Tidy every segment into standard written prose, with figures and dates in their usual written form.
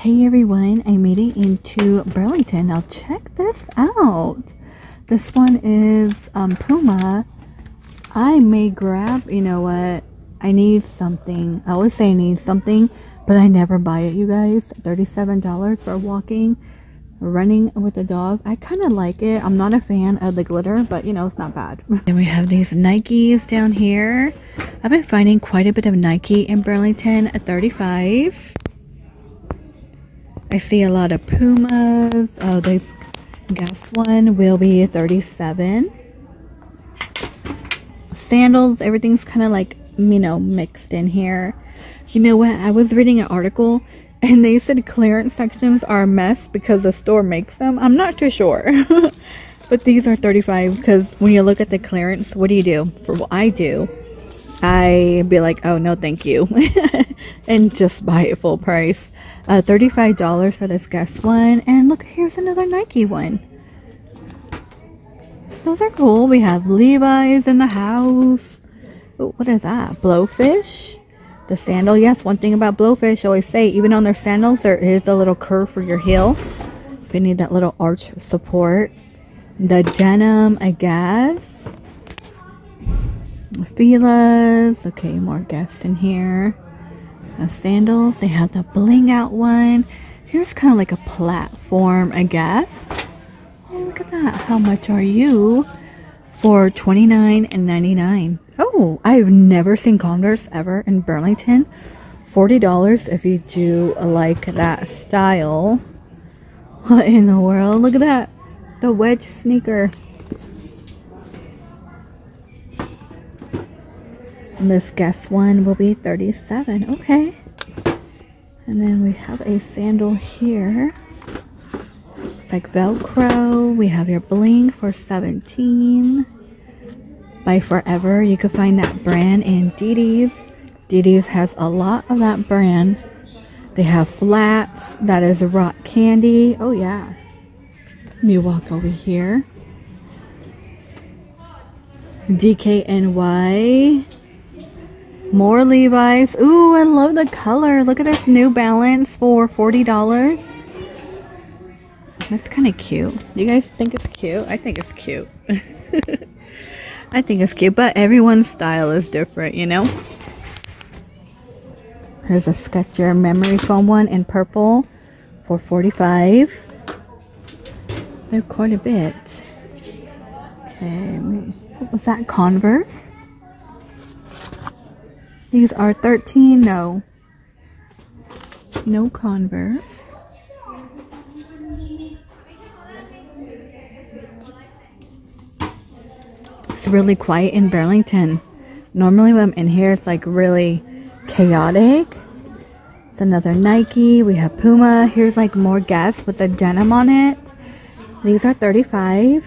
Hey everyone, I made it into Burlington. Now check this out. This one is Puma. I may grab, you know what, I need something. I always say I need something, but I never buy it, you guys. $37 for walking, running with a dog. I kind of like it. I'm not a fan of the glitter, but you know, it's not bad. Then we have these Nikes down here. I've been finding quite a bit of Nike in Burlington at $35. I see a lot of Pumas. Oh, this gas one will be $37. Sandals, everything's kind of like, you know, mixed in here. You know what? I was reading an article and they said clearance sections are a mess because the store makes them. I'm not too sure. But these are $35 because when you look at the clearance, what do you do? For what I do, I be like, oh no thank you, and just buy it full price. $35 for this guest one. And look, here's another Nike one. Those are cool. We have Levi's in the house. Oh, what is that? Blowfish. The sandal. Yes, one thing about Blowfish, I always say, even on their sandals, there is a little curve for your heel if you need that little arch support. The denim, I guess. Fila's. Okay, more guests in here. The sandals, they have the bling out one. Here's kind of like a platform, I guess. Oh, look at that. How much are you? For $29.99. Oh, I've never seen Converse ever in Burlington. $40 if you do like that style. What in the world? Look at that. The wedge sneaker. And this guest one will be $37. Okay. And then we have a sandal here. It's like Velcro. We have your bling for $17. By Forever. You can find that brand in DD's. DD's has a lot of that brand. They have flats. That is rock candy. Oh yeah. Let me walk over here. DKNY. More Levi's. Ooh, I love the color. Look at this New Balance for $40. That's kind of cute. You guys think it's cute? I think it's cute. I think it's cute, but everyone's style is different, you know? Here's a Skechers memory foam one in purple for $45. They're quite a bit. Okay, what was that? Converse? These are $13. No Converse. It's really quiet in Burlington. Normally when I'm in here, it's like really chaotic. It's another Nike. We have Puma. Here's like more Guess with the denim on it. These are $35.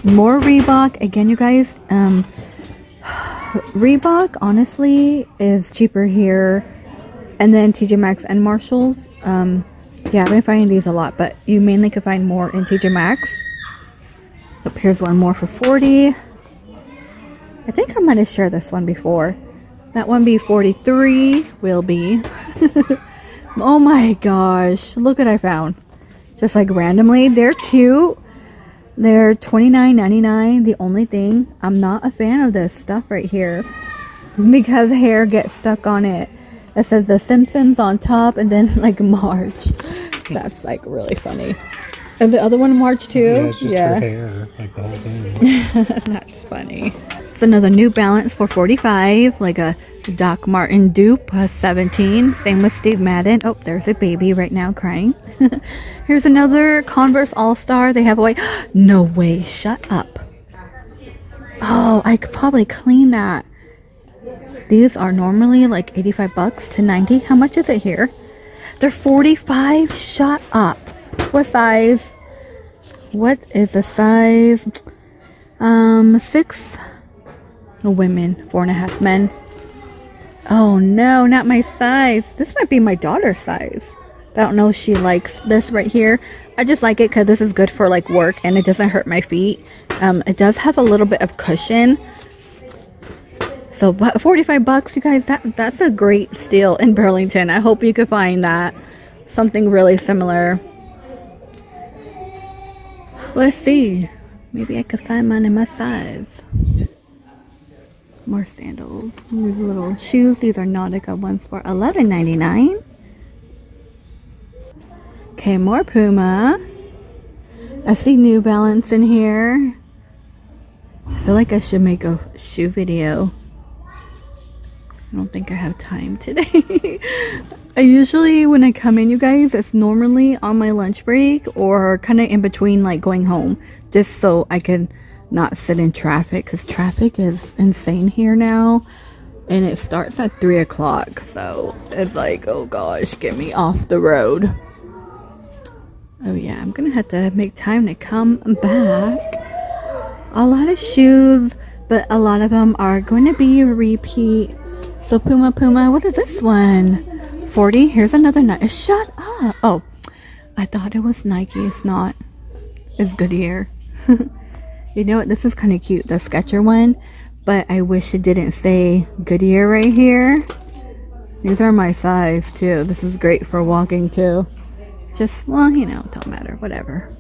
More Reebok. Again, you guys, Reebok honestly is cheaper here, and then TJ Maxx and Marshalls. Yeah, I've been finding these a lot, but you mainly can find more in TJ Maxx. Oh, here's one more for $40. I think I might have shared this one before. That one be $43. Will be. Oh my gosh, look what I found. Just like randomly. They're cute. They're $29.99. The only thing, I'm not a fan of this stuff right here because hair gets stuck on it. It says The Simpsons on top and then like Marge. That's like really funny. Is the other one Marge too? Yeah, it's just her hair, like the whole thing. That's funny. It's another New Balance for $45, like a Doc Martin dupe, $17. Same with Steve Madden. Oh, there's a baby right now crying. Here's another Converse All-Star. They have a white. No way. Shut up. Oh, I could probably clean that. These are normally like $85 to $90. How much is it here? They're $45. Shut up. What size? What is the size? 6 women, 4.5 men. Oh no, not my size. This might be my daughter's size. I don't know if she likes this right here. I just like it because this is good for like work and it doesn't hurt my feet. It does have a little bit of cushion. So 45 bucks, you guys, that's a great steal in Burlington. I hope you could find that something really similar. Let's see. Maybe I could find mine in my size. More sandals. These little shoes. These are Nautica ones for $11.99. Okay, more Puma. I see New Balance in here. I feel like I should make a shoe video. I don't think I have time today. I usually, when I come in, you guys, it's normally on my lunch break or kind of in between, like going home, just so I can not sit in traffic, because traffic is insane here now, and it starts at 3 o'clock, so it's like, oh gosh, get me off the road. Oh yeah, I'm gonna have to make time to come back. A lot of shoes, but a lot of them are going to be a repeat. So Puma, what is this one? 40. Here's another Nike. Shut up. Oh, I thought it was Nike. It's not. It's Goodyear. You know what? This is kind of cute. The Skechers one. But I wish it didn't say Goodyear right here. These are my size too. This is great for walking too. Just, well, you know, don't matter. Whatever.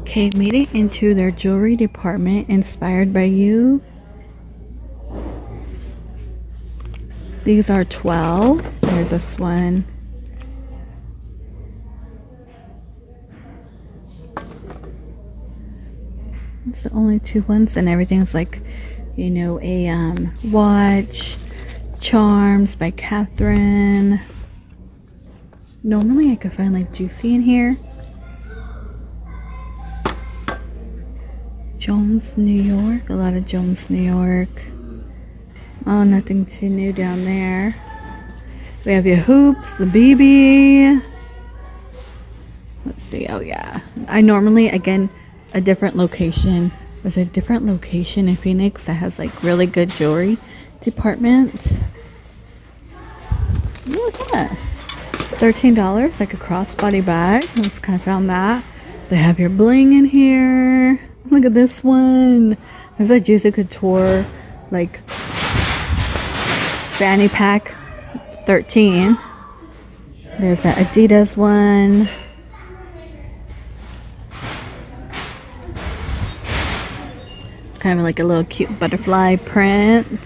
Okay, made it into their jewelry department, inspired by you. These are 12. There's this one. It's the only two ones, and everything's like, you know, a watch, charms by Catherine. Normally I could find like Juicy in here. Jones, New York. A lot of Jones, New York. Oh, nothing too new down there. We have your hoops, the BB. Let's see. Oh, yeah. I normally, again, a different location. There's a different location in Phoenix that has like really good jewelry department. What was that? $13, like a crossbody bag. I just kind of found that. They have your bling in here. Look at this one. There's a Juicy Couture, like, fanny pack, 13. There's that Adidas one. Kind of like a little cute butterfly print.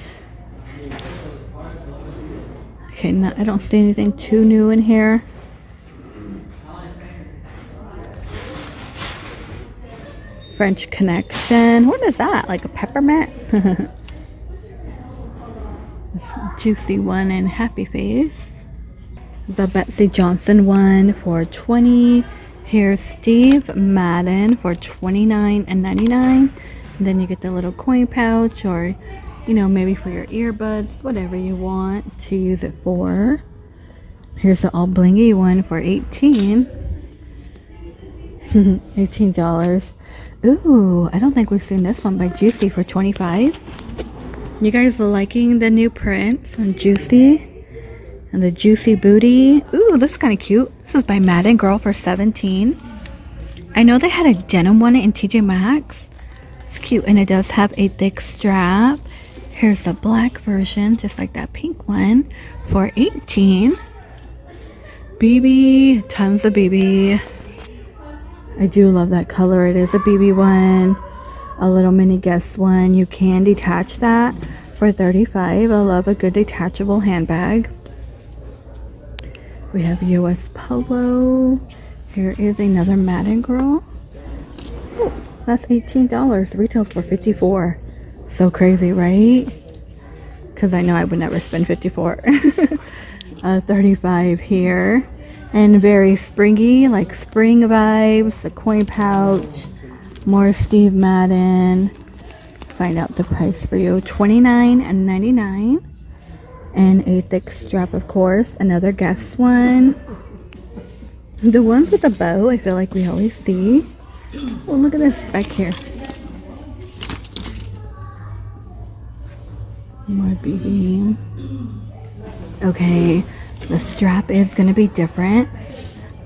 Okay, no, I don't see anything too new in here. French Connection. What is that? Like a peppermint? This Juicy one in Happy Face. The Betsy Johnson one for $20. Here's Steve Madden for $29.99. And then you get the little coin pouch, or, you know, maybe for your earbuds, whatever you want to use it for. Here's the all blingy one for $18. $18. Ooh, I don't think we've seen this one by Juicy for $25. You guys are liking the new prints on Juicy and the Juicy booty. Ooh, this is kind of cute. This is by Madden Girl for $17. I know they had a denim one in TJ Maxx. It's cute, and it does have a thick strap. Here's the black version, just like that pink one, for $18. BB, tons of BB. I do love that color. It is a BB one, a little mini Guess one. You can detach that for $35. I love a good detachable handbag. We have US Polo. Here is another Madden Girl. Oh, that's $18. Retails for $54. So crazy, right? Because I know I would never spend $54. $35 here. And very springy, like spring vibes. The coin pouch. More Steve Madden. Find out the price for you. $29.99. And a thick strap, of course. Another Guess one. The ones with the bow, I feel like we always see. Oh, look at this back here. More BB. Okay, the strap is gonna be different.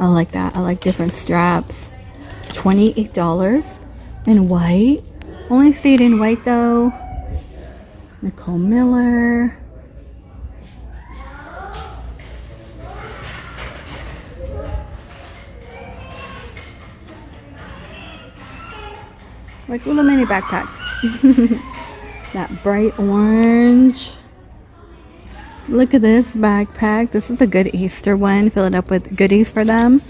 I like that. I like different straps. $28 in white. Only see it in white though. Nicole Miller. Like little mini backpacks. That bright orange. Look at this backpack. This is a good Easter one. Fill it up with goodies for them.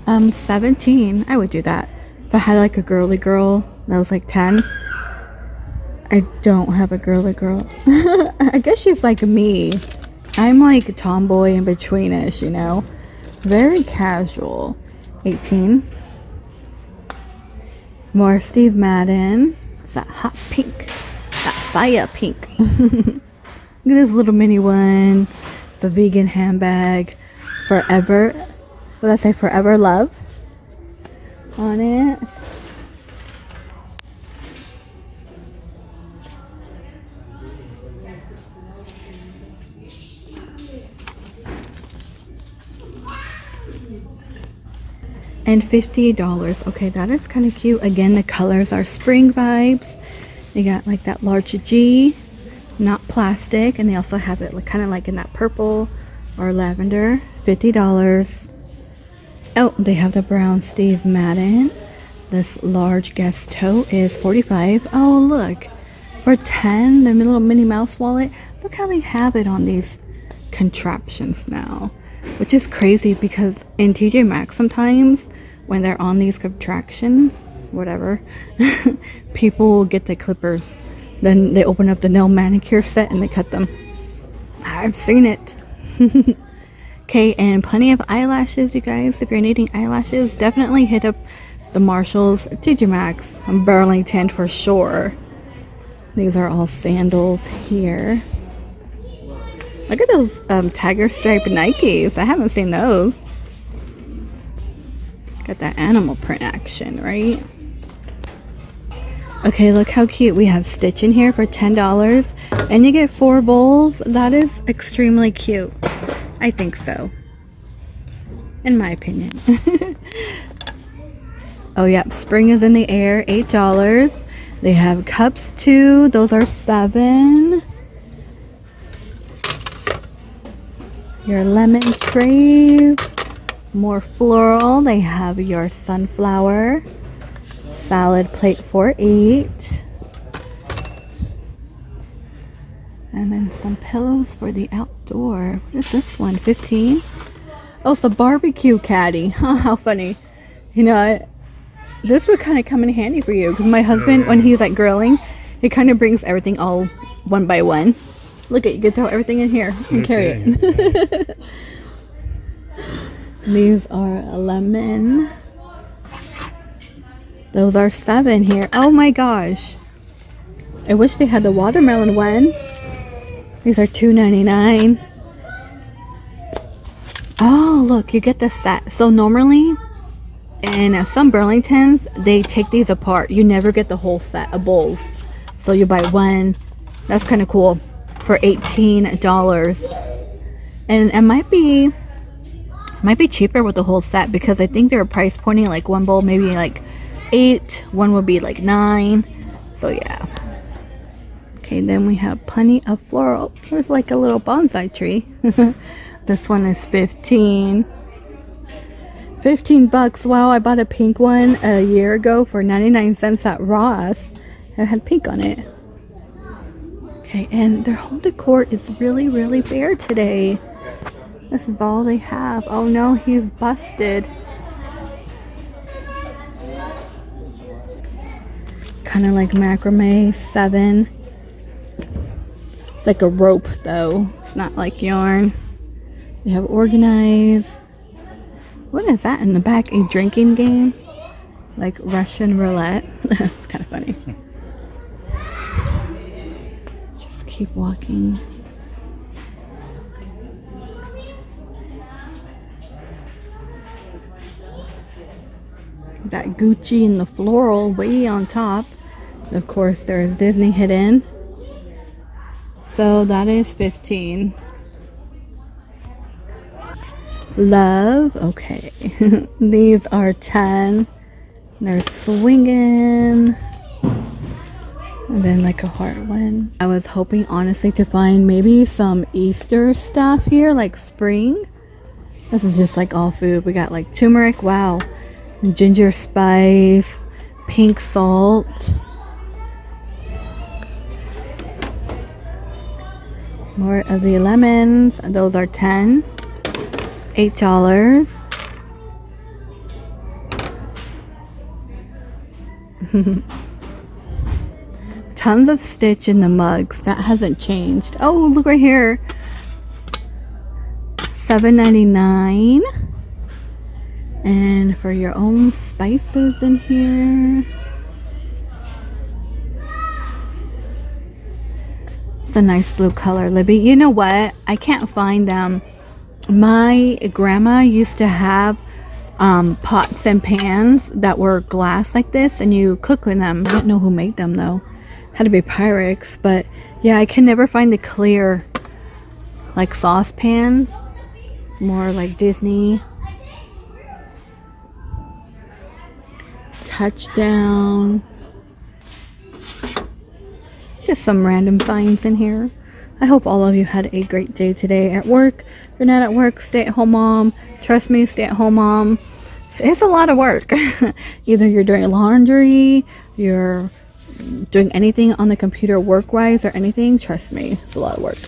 17. I would do that. If I had like a girly girl that was like 10. I don't have a girly girl. I guess she's like me. I'm like tomboy in betweenish, you know. Very casual. 18. More Steve Madden. It's that hot pink. That fire pink. Look at this little mini one. It's a vegan handbag. Forever. What did I say? Forever Love on it. And $50. Okay, that is kind of cute. Again, the colors are spring vibes. They got like that large G, not plastic, and they also have it like, kind of like in that purple or lavender. $50. Oh, they have the brown Steve Madden. This large guest tote is $45. Oh, look, for $10, the little Minnie Mouse wallet. Look how they have it on these contraptions now, which is crazy because in TJ Maxx sometimes when they're on these contractions, whatever, people will get the clippers, then they open up the nail manicure set and they cut them. I've seen it. Okay, and plenty of eyelashes, you guys. If you're needing eyelashes, definitely hit up the Marshalls, TJ Maxx, Burlington for sure. These are all sandals here. Look at those tiger stripe Nikes. I haven't seen those. Got that animal print action, right? Okay, look how cute. We have Stitch in here for $10. And you get 4 bowls. That is extremely cute. I think so. In my opinion. Oh, yep. Spring is in the air. $8. They have cups too. Those are $7. Your lemon trays. More floral. They have your sunflower salad plate for $8. And then some pillows for the outdoor. What is this one? $15. Oh, it's a barbecue caddy. How funny. You know, this would kind of come in handy for you because my husband, when he's like grilling, he kind of brings everything all one by one. Look at, you can throw everything in here and carry it. These are lemon. Those are $7 here. Oh my gosh. I wish they had the watermelon one. These are $2.99. Oh, look, you get the set. So normally in some Burlingtons, they take these apart. You never get the whole set of bowls. So you buy one. That's kind of cool for $18. And it might be cheaper with the whole set because I think they're price pointing like one bowl maybe like $8, one would be like $9. So yeah. Okay, then we have plenty of floral. There's like a little bonsai tree. This one is $15. $15. Wow, I bought a pink one a year ago for 99 cents at Ross. It had pink on it. Okay, and their home decor is really, really bare today. This is all they have. Oh no, he's busted. Kind of like macrame, $7. It's like a rope though. It's not like yarn. They have organized. What is that in the back? A drinking game? Like Russian roulette? It's kind of funny. Just keep walking. That Gucci and the floral way on top. Of course, there's Disney hidden. So that is 15. Love, okay. These are 10. They're swinging. And then like a heart one. I was hoping honestly to find maybe some Easter stuff here, like spring. This is just like all food. We got like turmeric, wow. Ginger spice, pink salt. More of the lemons. Those are 10. $8. Tons of Stitch in the mugs. That hasn't changed. Oh, look right here. $7.99. And for your own spices in here. It's a nice blue color, Libby. You know what? I can't find them. My grandma used to have pots and pans that were glass like this, and you cook with them. I don't know who made them though. Had to be Pyrex, but yeah, I can never find the clear like saucepans. It's more like Disney. Touchdown. Just some random finds in here. I hope all of you had a great day today at work. If you're not at work, stay at home mom. Trust me, stay at home mom. It's a lot of work. Either you're doing laundry, you're doing anything on the computer work-wise or anything. Trust me, it's a lot of work.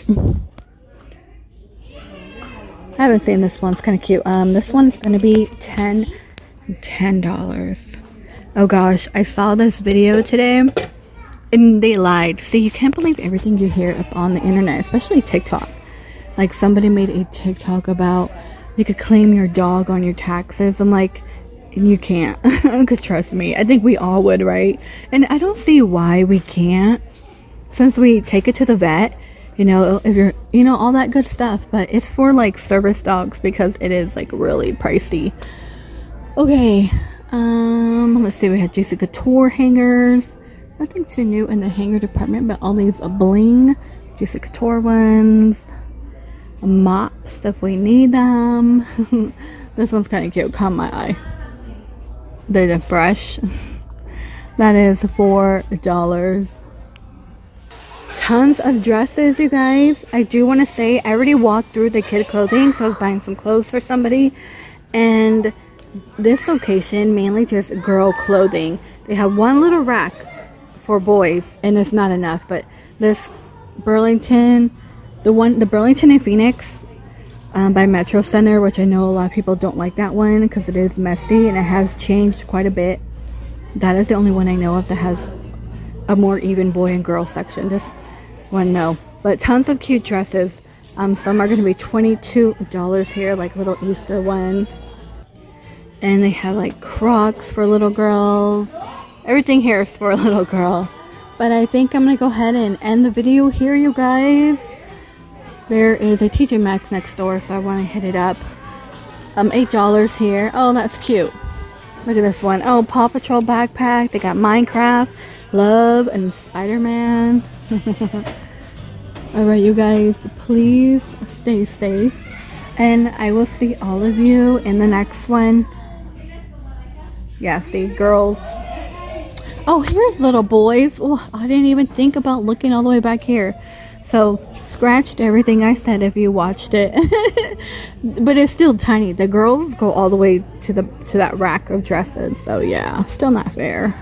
I haven't seen this one. It's kind of cute. This one's going to be $10. Oh gosh, I saw this video today. And they lied. See, you can't believe everything you hear up on the internet, especially TikTok. Like somebody made a TikTok about you could claim your dog on your taxes. I'm like, you can't. Because trust me, I think we all would, right? And I don't see why we can't. Since we take it to the vet, you know, if you're, you know, all that good stuff. But it's for like service dogs because it is like really pricey. Okay. Let's see, we had Juicy Couture hangers. Nothing too new in the hanger department, but all these bling Juicy Couture ones, mops if we need them. This one's kind of cute, caught my eye. The brush that is $4. Tons of dresses, you guys. I do want to say I already walked through the kid clothing, so I was buying some clothes for somebody, and this location mainly just girl clothing. They have one little rack for boys, and it's not enough. But this Burlington, the Burlington in Phoenix by Metro Center, which I know a lot of people don't like that one because it is messy and it has changed quite a bit. That is the only one I know of that has a more even boy and girl section. This one, no. But tons of cute dresses. Some are going to be $22 here, like little Easter one. And they have like Crocs for little girls. Everything here is for a little girl. But I think I'm going to go ahead and end the video here, you guys. There is a TJ Maxx next door, so I want to hit it up. $8 here. Oh, that's cute. Look at this one. Oh, Paw Patrol backpack. They got Minecraft, Love, and Spider-Man. Alright, you guys, please stay safe. And I will see all of you in the next one. Yeah, see, girls. Oh, here's little boys. Oh, I didn't even think about looking all the way back here. So, scratched everything I said if you watched it. But it's still tiny. The girls go all the way to that rack of dresses. So, yeah, still not fair.